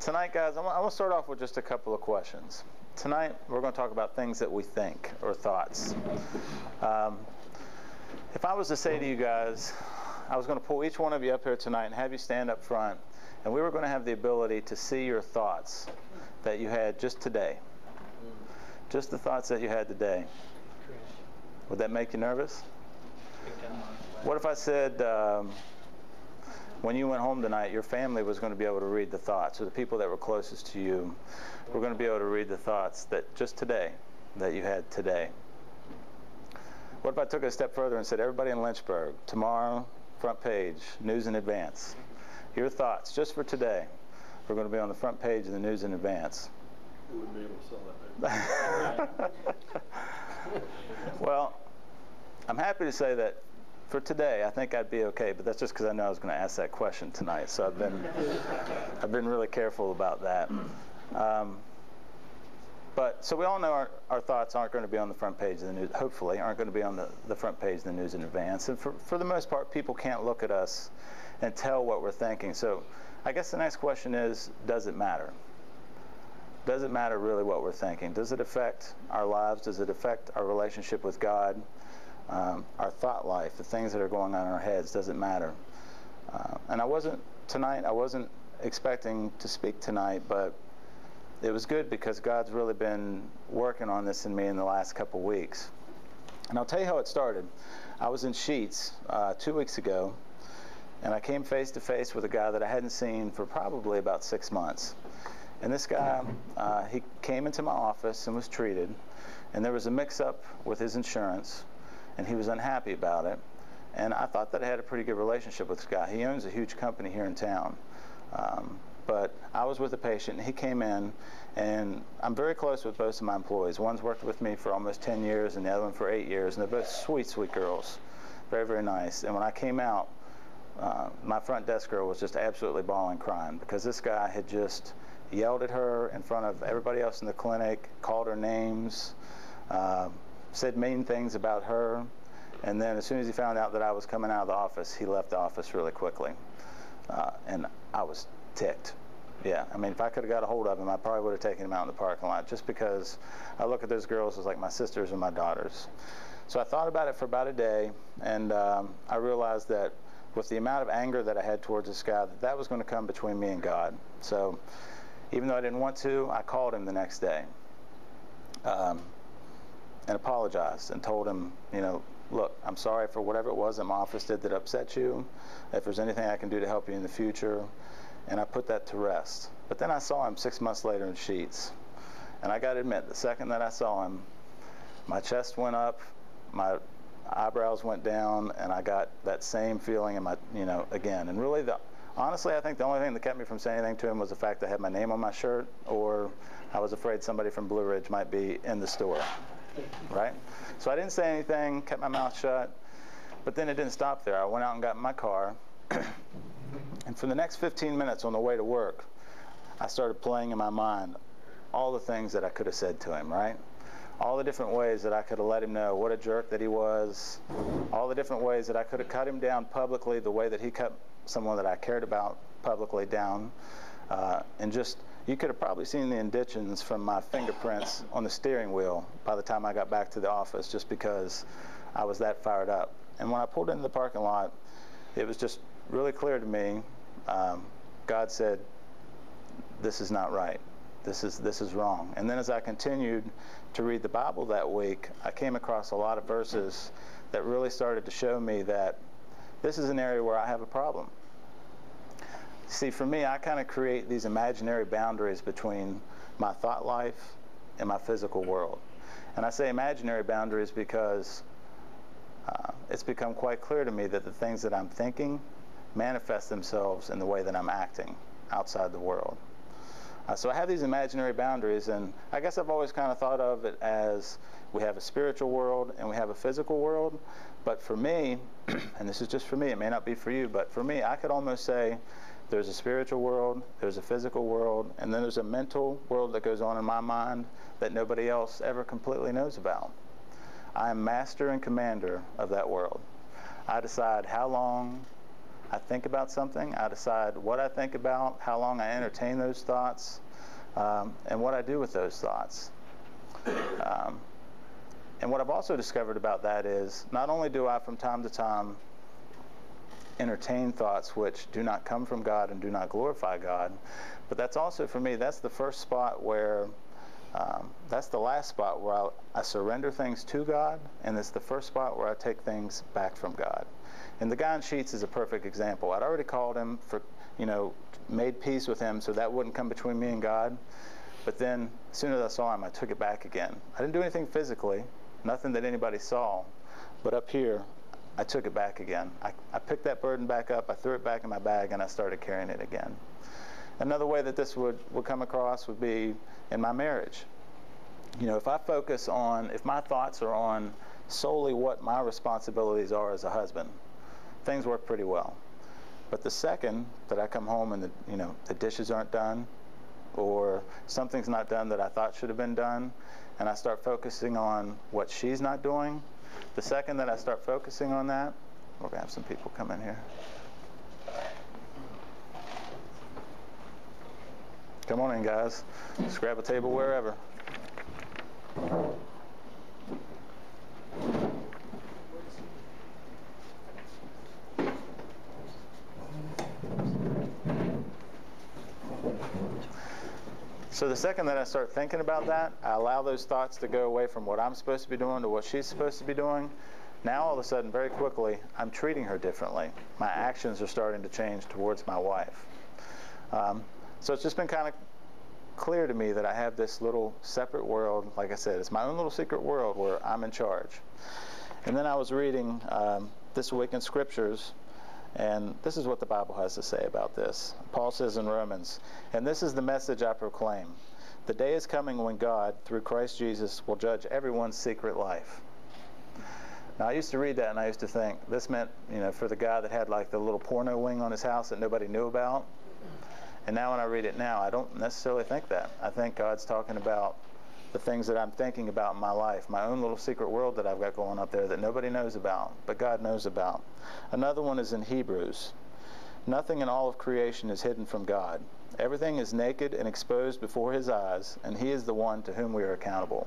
Tonight, guys, I'm going to start off with just a couple of questions. Tonight, we're going to talk about things that we think, or thoughts. If I was to say to you guys, I was going to pull each one of you up here tonight and have you stand up front, and we were going to have the ability to see your thoughts that you had just today. Just the thoughts that you had today. Would that make you nervous? What if I said, when you went home tonight, your family was going to be able to read the thoughts, or the people that were closest to you were going to be able to read the thoughts that just today, that you had today? What if I took it a step further and said, everybody in Lynchburg, tomorrow, front page, News in Advance. Your thoughts, just for today, we're going to be on the front page of the News in Advance. We wouldn't be able to sell that paper. Well, I'm happy to say that for today, I think I'd be okay, but that's just because I know I was going to ask that question tonight, so I've been really careful about that. So we all know our thoughts aren't going to be on the front page of the news, hopefully, aren't going to be on the front page of the News in Advance. And for the most part, people can't look at us and tell what we're thinking. So I guess the next question is, does it matter? Does it matter really what we're thinking? Does it affect our lives? Does it affect our relationship with God? Our thought life, the things that are going on in our heads, does it matter? And I wasn't expecting to speak tonight, but it was good because God's really been working on this in me in the last couple weeks. And I'll tell you how it started. I was in Sheets 2 weeks ago, and I came face to face with a guy that I hadn't seen for probably about 6 months. And this guy, he came into my office and was treated, and there was a mix-up with his insurance, and he was unhappy about it. And I thought that I had a pretty good relationship with this guy. He owns a huge company here in town. But I was with a patient, and he came in, and I'm very close with both of my employees. One's worked with me for almost 10 years, and the other one for 8 years, and they're both sweet, sweet girls. Very, very nice. And when I came out, my front desk girl was just absolutely bawling, crying, because this guy had just yelled at her in front of everybody else in the clinic, called her names, said mean things about her, and then as soon as he found out that I was coming out of the office, he left the office really quickly. And I was ticked. Yeah, I mean, if I could have got a hold of him, I probably would have taken him out in the parking lot, just because I look at those girls as like my sisters and my daughters. So I thought about it for about a day, and I realized that with the amount of anger that I had towards this guy, that was going to come between me and God. So even though I didn't want to, I called him the next day and apologized and told him, you know, look, I'm sorry for whatever it was that my office did that upset you. If there's anything I can do to help you in the future. And I put that to rest. But then I saw him 6 months later in Sheets. And I got to admit, the second that I saw him, my chest went up, my eyebrows went down, and I got that same feeling in my, you know, again. And really, honestly, I think the only thing that kept me from saying anything to him was the fact that I had my name on my shirt, or I was afraid somebody from Blue Ridge might be in the store, right? So I didn't say anything, kept my mouth shut. But then it didn't stop there. I went out and got in my car. And for the next 15 minutes on the way to work, I started playing in my mind all the things that I could have said to him, right? All the different ways that I could have let him know what a jerk that he was, all the different ways that I could have cut him down publicly, the way that he cut someone that I cared about publicly down. And just, you could have probably seen the indications from my fingerprints on the steering wheel by the time I got back to the office, just because I was that fired up. And when I pulled into the parking lot, it was just really clear to me. God said, this is not right. This is wrong. And then as I continued to read the Bible that week, I came across a lot of verses that really started to show me that this is an area where I have a problem. See, for me, I kind of create these imaginary boundaries between my thought life and my physical world. And I say imaginary boundaries because it's become quite clear to me that the things that I'm thinking manifest themselves in the way that I'm acting outside the world. So I have these imaginary boundaries, and I guess I've always kind of thought of it as we have a spiritual world and we have a physical world. But for me, and this is just for me, it may not be for you, but for me, I could almost say there's a spiritual world, there's a physical world, and then there's a mental world that goes on in my mind that nobody else ever completely knows about. I am master and commander of that world. I decide how long, I think about something. I decide what I think about, how long I entertain those thoughts, and what I do with those thoughts. And what I've also discovered about that is not only do I from time to time entertain thoughts which do not come from God and do not glorify God, but that's also, for me, that's the first spot where, that's the last spot where I surrender things to God, and it's the first spot where I take things back from God. And the guy in Sheets is a perfect example. I'd already called him for, made peace with him so that wouldn't come between me and God. But then, as soon as I saw him, I took it back again. I didn't do anything physically, nothing that anybody saw, but up here, I took it back again. I picked that burden back up, I threw it back in my bag, and I started carrying it again. Another way that this would come across would be in my marriage. If I focus on, if my thoughts are on solely what my responsibilities are as a husband, things work pretty well. But the second that I come home and the dishes aren't done, or something's not done that I thought should have been done, and I start focusing on what she's not doing, the second that I start focusing on that, we're going to have some people come in here. Come on in, guys. Just grab a table wherever. So the second that I start thinking about that, I allow those thoughts to go away from what I'm supposed to be doing to what she's supposed to be doing. Now all of a sudden, very quickly, I'm treating her differently. My actions are starting to change towards my wife. So it's just been kind of clear to me that I have this little separate world. Like I said, it's my own little secret world where I'm in charge. And then I was reading this week in Scriptures, and this is what the Bible has to say about this. Paul says in Romans, "And this is the message I proclaim. The day is coming when God, through Christ Jesus, will judge everyone's secret life." Now, I used to read that and I used to think this meant, for the guy that had like the little porno wing on his house that nobody knew about. And now when I read it now, I don't necessarily think that. I think God's talking about the things that I'm thinking about in my life, my own little secret world that I've got going up there that nobody knows about, but God knows about. Another one is in Hebrews. "Nothing in all of creation is hidden from God. Everything is naked and exposed before His eyes, and He is the one to whom we are accountable."